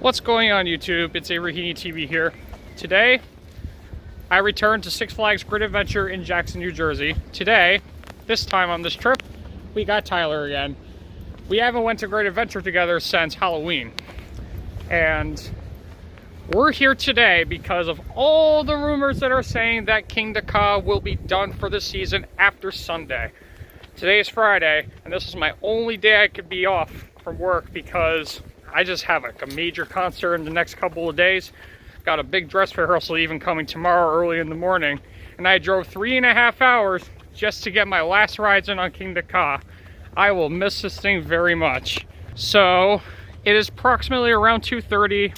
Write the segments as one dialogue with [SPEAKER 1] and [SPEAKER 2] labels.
[SPEAKER 1] What's going on YouTube? It's Rahini TV here. Today, I returned to Six Flags Great Adventure in Jackson, New Jersey. Today, this time on this trip, we got Tyler again. We haven't went to Great Adventure together since Halloween. And we're here today because of all the rumors that are saying that Kingda Ka will be done for the season after Sunday. Today is Friday, and this is my only day I could be off from work because I just have like a major concert in the next couple of days. Got a big dress rehearsal even coming tomorrow early in the morning. And I drove 3.5 hours just to get my last rides in on Kingda Ka. I will miss this thing very much. So it is approximately around 2:30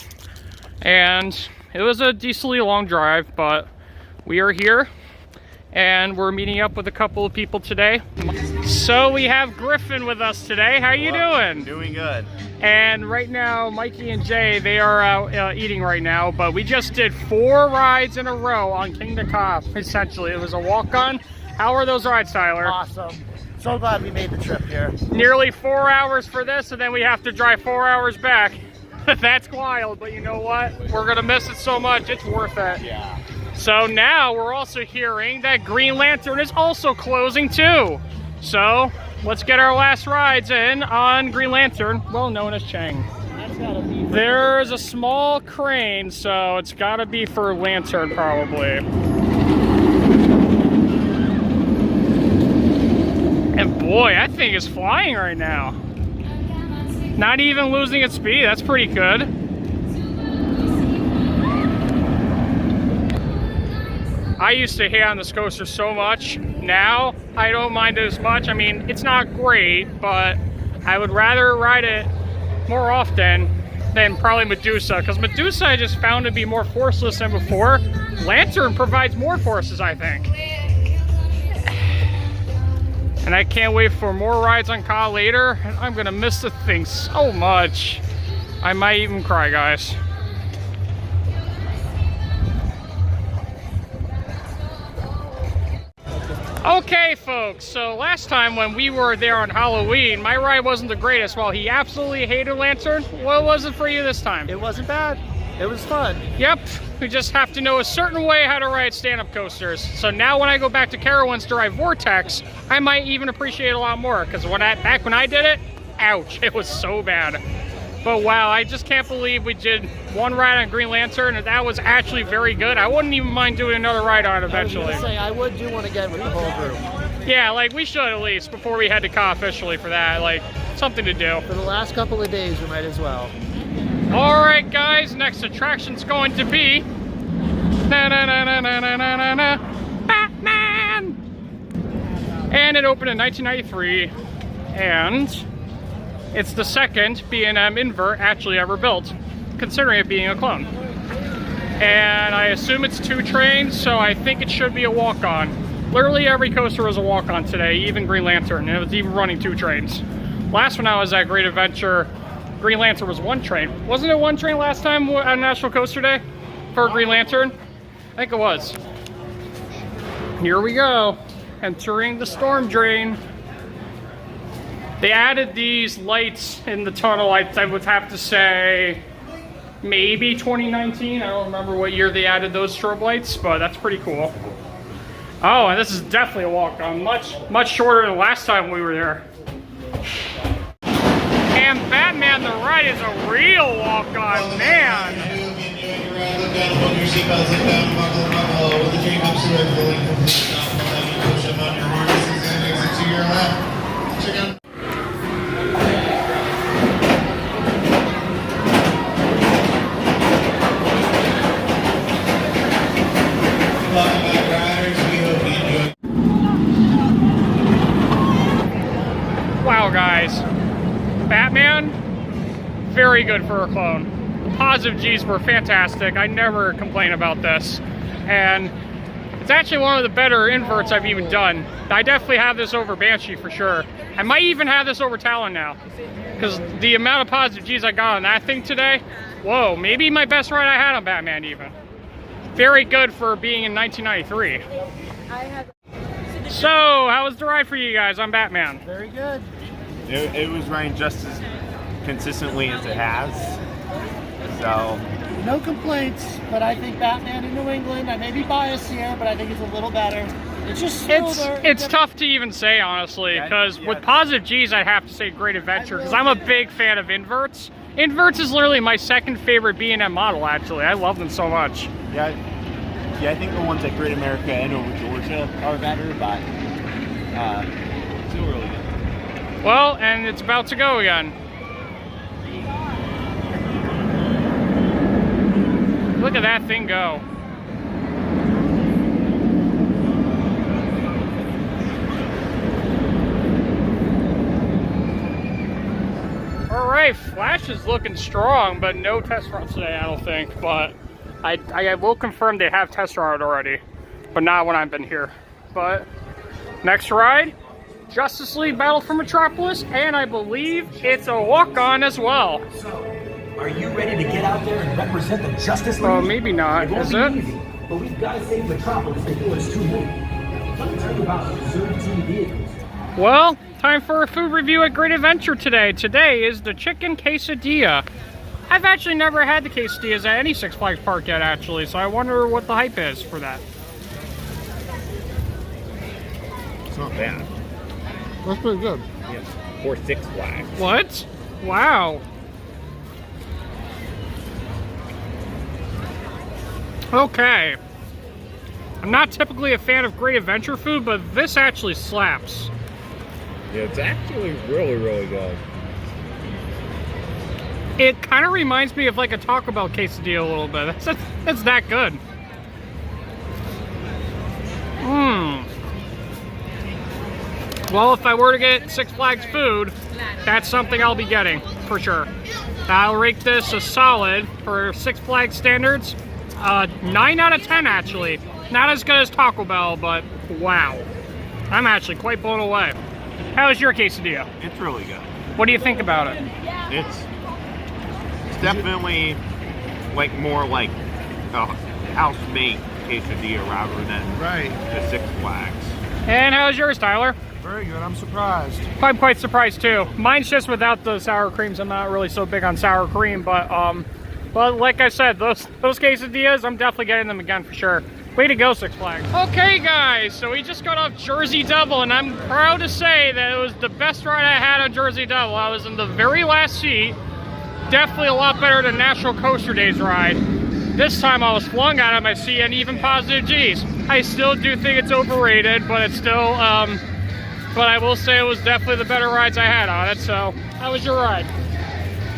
[SPEAKER 1] and it was a decently long drive, but we are here and we're meeting up with a couple of people today. So we have Griffin with us today. How you doing?
[SPEAKER 2] Doing good.
[SPEAKER 1] And right now, Mikey and Jay, they are out eating right now, but we just did 4 rides in a row on Kingda Ka, essentially. It was a walk-on. How are those rides, Tyler?
[SPEAKER 2] Awesome. So glad we made the trip here.
[SPEAKER 1] Nearly 4 hours for this, and then we have to drive 4 hours back. That's wild, but you know what? We're gonna miss it so much, it's worth it.
[SPEAKER 2] Yeah.
[SPEAKER 1] So now we're also hearing that Green Lantern is also closing too. So let's get our last rides in on Green Lantern, well known as Chang.
[SPEAKER 2] That's gotta be.
[SPEAKER 1] There's a small crane, so it's gotta be for Lantern probably. And boy, that thing is flying right now. Not even losing its speed, that's pretty good. I used to hate on this coaster so much. Now, I don't mind it as much. I mean, it's not great, but I would rather ride it more often than probably Medusa, because Medusa I just found to be more forceless than before. Lantern provides more forces, I think. And I can't wait for more rides on Ka later. And I'm gonna miss the thing so much. I might even cry, guys. Okay, folks, so last time when we were there on Halloween, my ride wasn't the greatest. While he absolutely hated Lantern, what was it for you this time?
[SPEAKER 2] It wasn't bad. It was fun.
[SPEAKER 1] Yep, we just have to know a certain way how to ride stand-up coasters. So now when I go back to Carowinds to ride Vortex, I might even appreciate it a lot more, because back when I did it, ouch, it was so bad. But wow, I just can't believe we did 1 ride on Green Lantern, and that was actually very good. I wouldn't even mind doing another ride on it eventually.
[SPEAKER 2] I was gonna say, I would do one again with the whole group.
[SPEAKER 1] Yeah, like we should at least, before we head to Ka officially for that, like something to do.
[SPEAKER 2] For the last couple of days, we might as well.
[SPEAKER 1] All right, guys, next attraction's going to be Batman! And it opened in 1993, and it's the second B&M invert actually ever built, considering it being a clone. And I assume it's 2 trains, so I think it should be a walk-on. Literally every coaster was a walk-on today, even Green Lantern, and it was even running 2 trains. Last when I was at Great Adventure, Green Lantern was 1 train. Wasn't it 1 train last time on National Coaster Day for Green Lantern? I think it was. Here we go, entering the storm drain. They added these lights in the tunnel, I would have to say, maybe 2019. I don't remember what year they added those strobe lights, but that's pretty cool. Oh, and this is definitely a walk-on, much shorter than last time we were there. And Batman the Ride is a real walk-on, man. Wow, guys, Batman, very good for a clone. The positive G's were fantastic. I never complain about this. And it's actually one of the better inverts I've even done. I definitely have this over Banshee for sure. I might even have this over Talon now, because the amount of positive G's I got on that thing today, whoa, maybe my best ride I had on Batman even. Very good for being in 1993. So, how was the ride for you guys on Batman?
[SPEAKER 2] Very good.
[SPEAKER 3] It was running just as consistently as it has. So
[SPEAKER 2] No complaints, but I think Batman in New England, I may be biased here, but I think it's a little better. It's just smoother.
[SPEAKER 1] It's tough to even say, honestly, because with positive G's, I'd have to say Great Adventure, because I'm a big fan of inverts. Inverts is literally my second favorite B&M model, actually. I love them so much.
[SPEAKER 3] yeah, I think the ones at Great America and over Georgia are better, but still really good.
[SPEAKER 1] Well, and it's about to go again. Look at that thing go. Alright, Flash is looking strong, but no test runs today, I don't think. But I will confirm they have test run already, but not when I've been here. But next ride, Justice League Battle for Metropolis, and I believe it's a walk-on as well.
[SPEAKER 4] Are you ready to get out there and represent the Justice League?
[SPEAKER 1] Oh, maybe not.
[SPEAKER 4] It won't
[SPEAKER 1] Is
[SPEAKER 4] be
[SPEAKER 1] it?
[SPEAKER 4] easy, but we've got to save Metropolis before it's too late. Let me tell you about the reserved team vehicles.
[SPEAKER 1] Well, time for a food review at Great Adventure today. Today is the chicken quesadilla. I've actually never had the quesadillas at any Six Flags park yet, actually, so I wonder what the hype is for that.
[SPEAKER 3] It's not bad.
[SPEAKER 2] That's pretty good.
[SPEAKER 3] Yes. For Six Flags.
[SPEAKER 1] What? Wow. Okay. I'm not typically a fan of Great Adventure food, but this actually slaps.
[SPEAKER 3] Yeah, it's actually really, really good.
[SPEAKER 1] It kind of reminds me of like a Taco Bell quesadilla a little bit. It's that good. Mmm. Well, if I were to get Six Flags food, that's something I'll be getting, for sure. I'll rate this a solid for Six Flags standards. 9 out of 10, actually. Not as good as Taco Bell, but wow. I'm actually quite blown away. How is your quesadilla?
[SPEAKER 3] It's really good.
[SPEAKER 1] What do you think about it?
[SPEAKER 3] It's definitely like more like a house-made quesadilla rather than the Six Flags.
[SPEAKER 1] And how's yours, Tyler?
[SPEAKER 2] Very good. I'm surprised.
[SPEAKER 1] I'm quite surprised too. Mine's just without the sour creams. I'm not really so big on sour cream, but like I said, those quesadillas, I'm definitely getting them again for sure. Way to go, Six Flags. Okay, guys, so we just got off Jersey Devil, and I'm proud to say that it was the best ride I had on Jersey Devil. I was in the very last seat. Definitely a lot better than National Coaster Days ride. This time I was flung out of my seat and even positive G's. I still do think it's overrated, but it's still, but I will say it was definitely the better rides I had on it. So, how was your ride?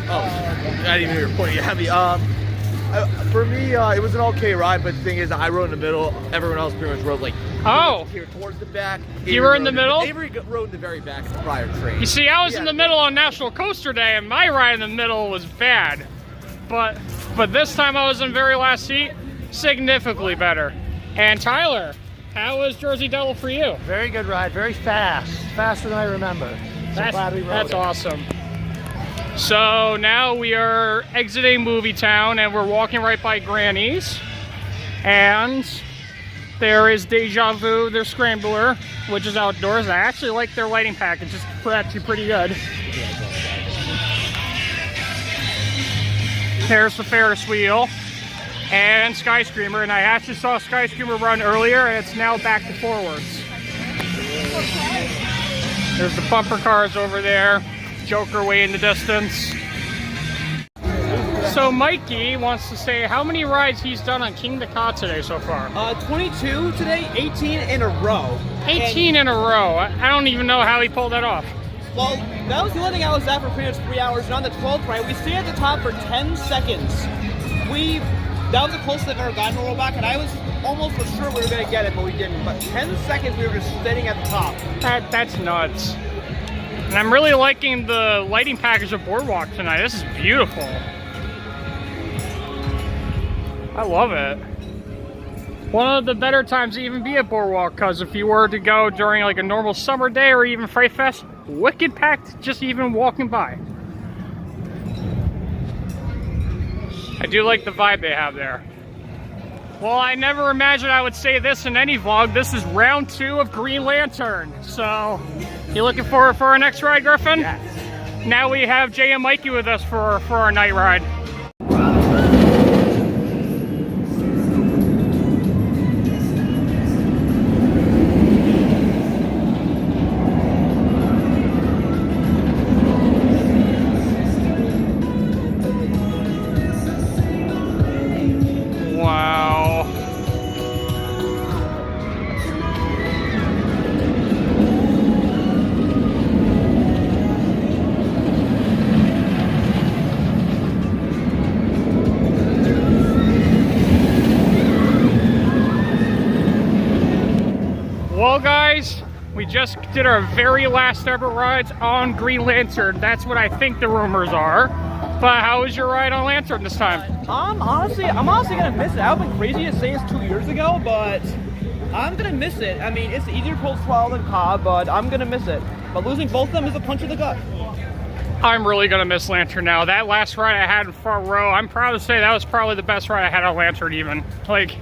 [SPEAKER 5] Oh, I didn't even hear your point. You had me. For me, it was an okay ride, but the thing is, I rode in the middle. Everyone else pretty much rode like here towards the back.
[SPEAKER 1] You were in the middle?
[SPEAKER 5] Avery rode in the very back of the prior train.
[SPEAKER 1] You see, I was in the middle on National Coaster Day, and my ride in the middle was bad. But this time I was in very last seat, significantly better. And Tyler, how was Jersey Devil for you?
[SPEAKER 2] Very good ride. Very fast. Faster than I remember. So glad we rode
[SPEAKER 1] That's
[SPEAKER 2] it.
[SPEAKER 1] awesome. So now we are exiting Movie Town and we're walking right by Granny's. And there is Deja Vu, their scrambler, which is outdoors. I actually like their lighting package. It's actually pretty good. There's the Ferris wheel and Sky Screamer. And I actually saw Sky Screamer run earlier and it's now back to forwards. There's the bumper cars over there. Joker way in the distance. So Mikey wants to say how many rides he's done on Kingda Ka today so far.
[SPEAKER 6] 22 today, 18 in a row.
[SPEAKER 1] 18 in a row. I don't even know how he pulled that off.
[SPEAKER 6] Well, that was the only thing I was at for pretty much 3 hours, and on the 12th ride, we stayed at the top for 10 seconds. That was the closest I've ever gotten to a rollback, and I was almost for sure we were going to get it, but we didn't. But 10 seconds, we were just sitting at the top.
[SPEAKER 1] That's nuts. And I'm really liking the lighting package of Boardwalk tonight. This is beautiful. I love it. One of the better times to even be at Boardwalk, because if you were to go during like a normal summer day or even Fright Fest, wicked packed just even walking by. I do like the vibe they have there. Well, I never imagined I would say this in any vlog. This is round 2 of Green Lantern. So, you looking forward for our next ride, Griffin?
[SPEAKER 5] Yes.
[SPEAKER 1] Now we have Jay and Mikey with us for our night ride. did our very last ever rides on Green Lantern. That's what I think the rumors are. But how was your ride on Lantern this time?
[SPEAKER 6] I'm honestly gonna miss it. I've been crazy to say it's 2 years ago, but I'm gonna miss it. I mean, it's easier to pull swallow than Ka, but I'm gonna miss it. But losing both of them is a punch in the gut.
[SPEAKER 1] I'm really gonna miss Lantern now. That last ride I had in front row, I'm proud to say that was probably the best ride I had on Lantern even. Like,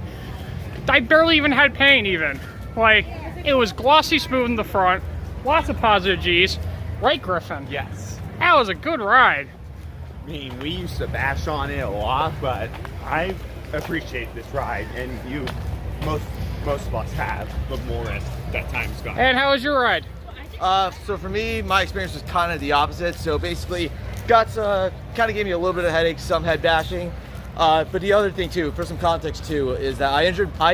[SPEAKER 1] I barely even had pain even. Like, it was glossy smooth in the front, lots of positive G's. Right, Griffin?
[SPEAKER 3] Yes.
[SPEAKER 1] That was a good ride.
[SPEAKER 3] I mean, we used to bash on it a lot, but I appreciate this ride, and most of us have, but more as that time's gone.
[SPEAKER 1] And how was your ride?
[SPEAKER 5] So for me, my experience was kind of the opposite. So basically, kind of gave me a little bit of headaches, some head bashing. But the other thing too, for some context too, is that I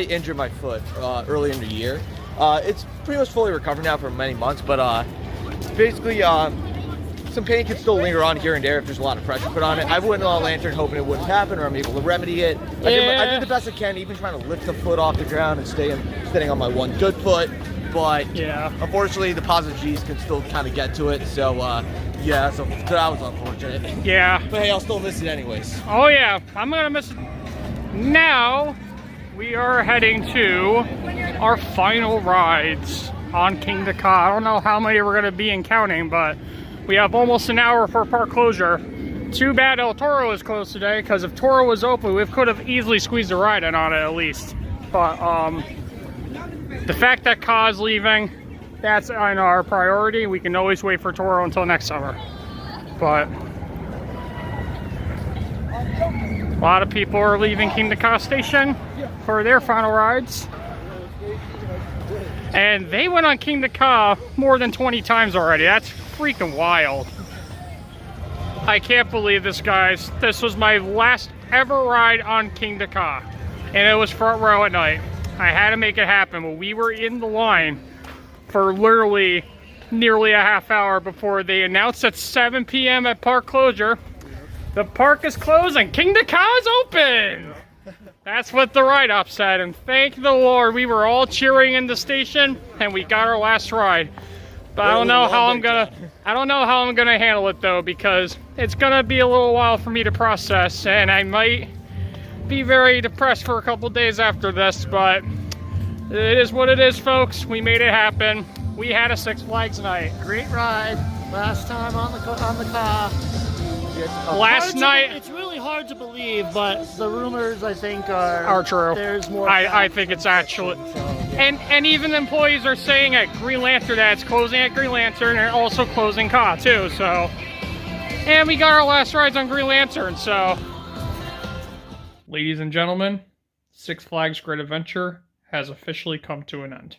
[SPEAKER 5] injured my foot early in the year. It's pretty much fully recovered now for many months, but basically some pain can still linger on here and there if there's a lot of pressure put on it. I went on Lantern hoping it wouldn't happen, or I'm able to remedy it. I did the best I can, even trying to lift the foot off the ground and staying on my one good foot. But yeah, unfortunately, the positive G's can still kind of get to it. So yeah, so that was unfortunate.
[SPEAKER 1] Yeah.
[SPEAKER 5] But hey, I'll still miss it anyways.
[SPEAKER 1] Oh yeah, I'm gonna miss it. Now we are heading to our final rides on Kingda Ka. I don't know how many we're gonna be in counting, but we have almost an hour for park closure. Too bad El Toro is closed today, because if Toro was open, we could have easily squeezed a ride in on it at least. But the fact that Ka's leaving, that's on our priority. We can always wait for Toro until next summer. But a lot of people are leaving Kingda Ka Station for their final rides. And they went on Kingda Ka more than 20 times already. That's freaking wild. I can't believe this, guys. This was my last ever ride on Kingda Ka, and it was front row at night. I had to make it happen, but we were in the line for literally nearly a half hour before they announced at 7 p.m. at park closure, the park is closing. Kingda Ka is open. That's what the write-up said, and thank the Lord, we were all cheering in the station, and we got our last ride. But I don't know how I'm gonna handle it though, because it's gonna be a little while for me to process, and I might be very depressed for a couple days after this. But it is what it is, folks. We made it happen. We had a Six Flags night.
[SPEAKER 2] Great ride. Last time on the Ka.
[SPEAKER 1] Last night.
[SPEAKER 2] It's really hard to believe, but the rumors I think are
[SPEAKER 1] true.
[SPEAKER 2] There's more.
[SPEAKER 1] I think it's actually. And even employees are saying at Green Lantern that it's closing at Green Lantern and also closing Ka too. So, and we got our last rides on Green Lantern. So, ladies and gentlemen, Six Flags Great Adventure has officially come to an end.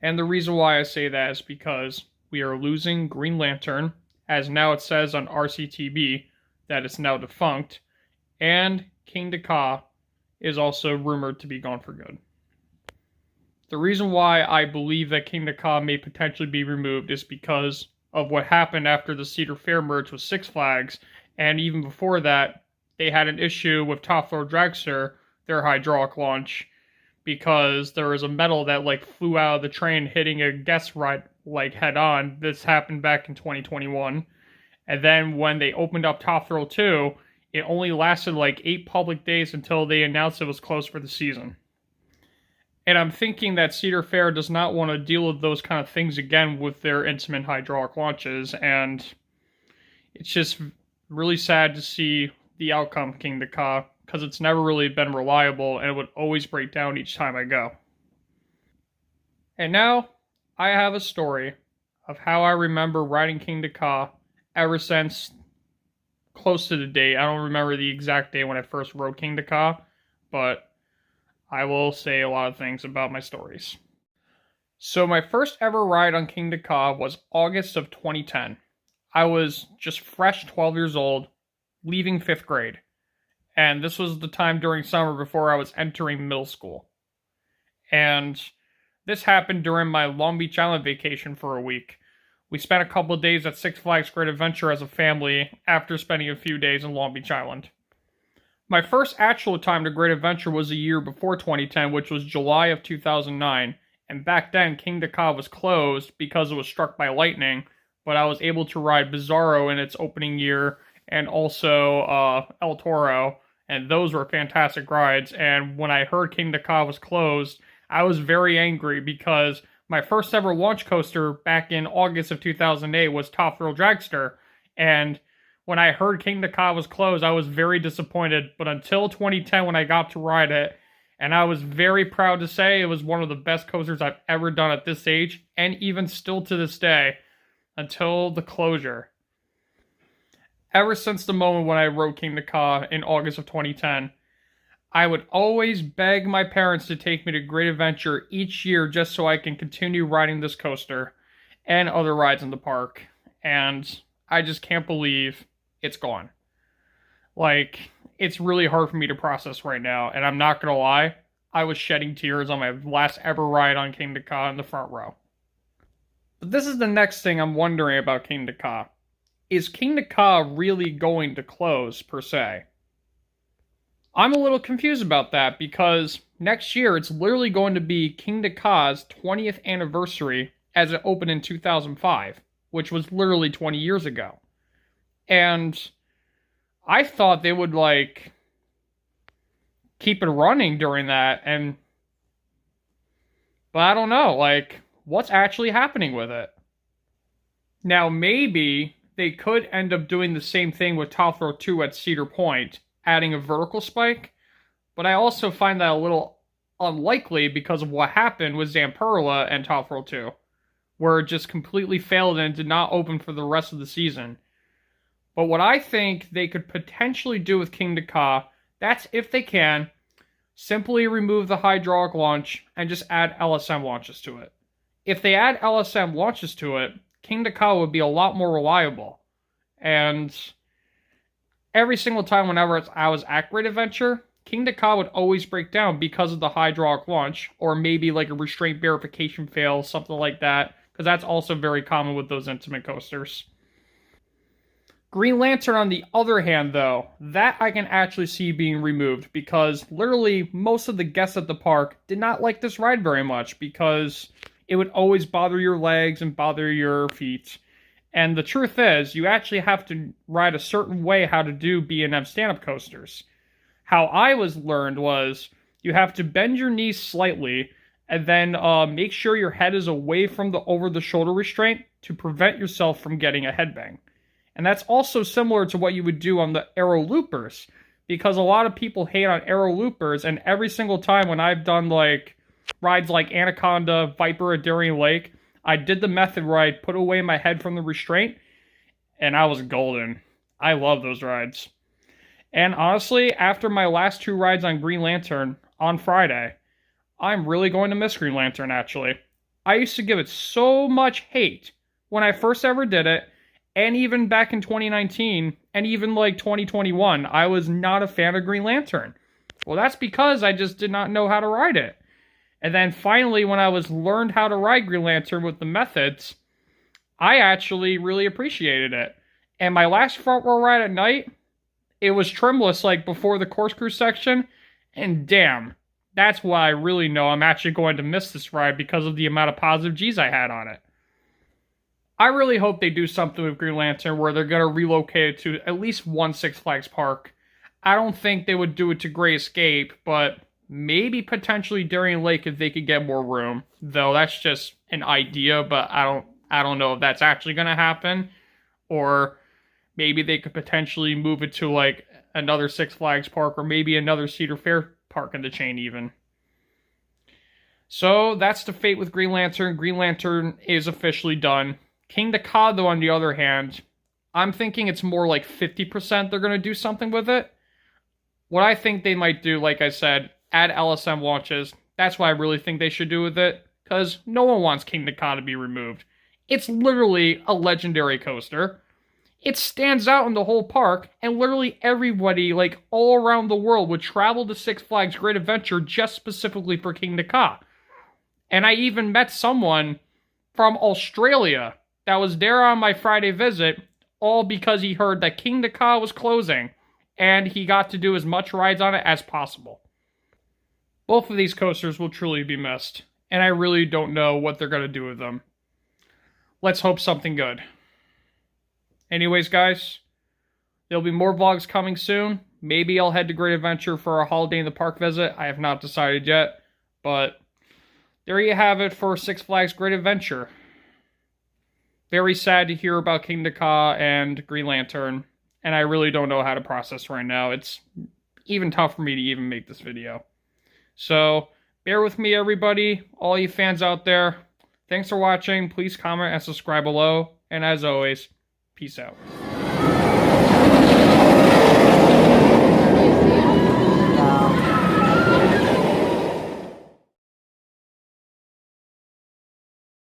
[SPEAKER 1] And the reason why I say that is because we are losing Green Lantern, as now it says on RCTV that it's now defunct, and Kingda Ka is also rumored to be gone for good. The reason why I believe that Kingda Ka may potentially be removed is because of what happened after the Cedar Fair merged with Six Flags, and even before that, they had an issue with Top Thrill Dragster, their hydraulic launch, because there was a metal that flew out of the train hitting a guest ride head on. This happened back in 2021. And then when they opened up Top Thrill 2, it only lasted 8 public days until they announced it was closed for the season. And I'm thinking that Cedar Fair does not want to deal with those kind of things again with their Intamin hydraulic launches, and it's just really sad to see the outcome of Kingda Ka, because it's never really been reliable, and it would always break down each time I go. And now, I have a story of how I remember riding Kingda Ka ever since close to the date. I don't remember the exact day when I first rode Kingda Ka, but I will say a lot of things about my stories. So my first ever ride on Kingda Ka was August of 2010. I was just fresh 12 years old, leaving 5th grade. And this was the time during summer before I was entering middle school. And this happened during my Long Beach Island vacation for a week. We spent a couple of days at Six Flags Great Adventure as a family after spending a few days in Long Beach Island. My first actual time to Great Adventure was a year before 2010, which was July of 2009, And back then, Kingda Ka was closed because it was struck by lightning, but I was able to ride Bizarro in its opening year and also El Toro, and those were fantastic rides. And when I heard Kingda Ka was closed, I was very angry because my first ever launch coaster back in August of 2008 was Top Thrill Dragster, and when I heard Kingda Ka was closed, I was very disappointed, but until 2010 when I got to ride it, and I was very proud to say it was one of the best coasters I've ever done at this age, and even still to this day, until the closure. Ever since the moment when I rode Kingda Ka in August of 2010, I would always beg my parents to take me to Great Adventure each year just so I can continue riding this coaster and other rides in the park, and I just can't believe it's gone. Like, it's really hard for me to process right now, and I'm not gonna lie, I was shedding tears on my last ever ride on Kingda Ka in the front row. But this is the next thing I'm wondering about Kingda Ka. Is Kingda Ka really going to close, per se? I'm a little confused about that, because next year it's literally going to be Kingda Ka's 20th anniversary as it opened in 2005, which was literally 20 years ago. And I thought they would, like, keep it running during that, but I don't know, like, what's actually happening with it? Now, maybe they could end up doing the same thing with Top Thrill 2 at Cedar Point, adding a vertical spike, but I also find that a little unlikely because of what happened with Zamperla and Top Thrill 2, where it just completely failed and did not open for the rest of the season. But what I think they could potentially do with Kingda Ka, that's if they can, simply remove the hydraulic launch and just add LSM launches to it. If they add LSM launches to it, Kingda Ka would be a lot more reliable. And every single time whenever I was at Great Adventure, Kingda Ka would always break down because of the hydraulic launch, or maybe like a restraint verification fail, something like that, because that's also very common with those Intamin coasters. Green Lantern, on the other hand, though, that I can actually see being removed, because literally most of the guests at the park did not like this ride very much, because it would always bother your legs and bother your feet. And the truth is, you actually have to ride a certain way how to do B&M stand-up coasters. How I was learned was, you have to bend your knees slightly, and then make sure your head is away from the over-the-shoulder restraint to prevent yourself from getting a headbang. And that's also similar to what you would do on the Aero Loopers, because a lot of people hate on Aero Loopers, and every single time when I've done like rides like Anaconda, Viper at Darien Lake, I did the method where I put away my head from the restraint, and I was golden. I love those rides. And honestly, after my last 2 rides on Green Lantern on Friday, I'm really going to miss Green Lantern, actually. I used to give it so much hate when I first ever did it, and even back in 2019, and even like 2021, I was not a fan of Green Lantern. Well, that's because I just did not know how to ride it. And then finally, when I learned how to ride Green Lantern with the methods, I actually really appreciated it. And my last front row ride at night, it was trimless like before the corkscrew section, and damn, that's why I really know I'm actually going to miss this ride because of the amount of positive G's I had on it. I really hope they do something with Green Lantern where they're going to relocate it to at least one Six Flags park. I don't think they would do it to Great Escape, but maybe potentially Darien Lake if they could get more room. Though that's just an idea, but I don't know if that's actually going to happen. Or maybe they could potentially move it to like another Six Flags park, or maybe another Cedar Fair park in the chain even. So that's the fate with Green Lantern. Green Lantern is officially done. Kingda Ka, though, on the other hand, I'm thinking it's more like 50% they're going to do something with it. What I think they might do, like I said, add LSM launches. That's what I really think they should do with it, because no one wants Kingda Ka to be removed. It's literally a legendary coaster. It stands out in the whole park, and literally everybody, like, all around the world would travel to Six Flags Great Adventure just specifically for Kingda Ka. And I even met someone from Australia that was there on my Friday visit, all because he heard that Kingda Ka was closing, and he got to do as much rides on it as possible. Both of these coasters will truly be missed. and I really don't know what they're going to do with them. Let's hope something good. Anyways, guys, there'll be more vlogs coming soon. Maybe I'll head to Great Adventure for a Holiday in the Park visit. I have not decided yet, but there you have it for Six Flags Great Adventure. Very sad to hear about Kingda Ka and Green Lantern, and I really don't know how to process right now. It's even tough for me to even make this video. So, bear with me, everybody, all you fans out there. Thanks for watching. Please comment and subscribe below, and as always, peace out.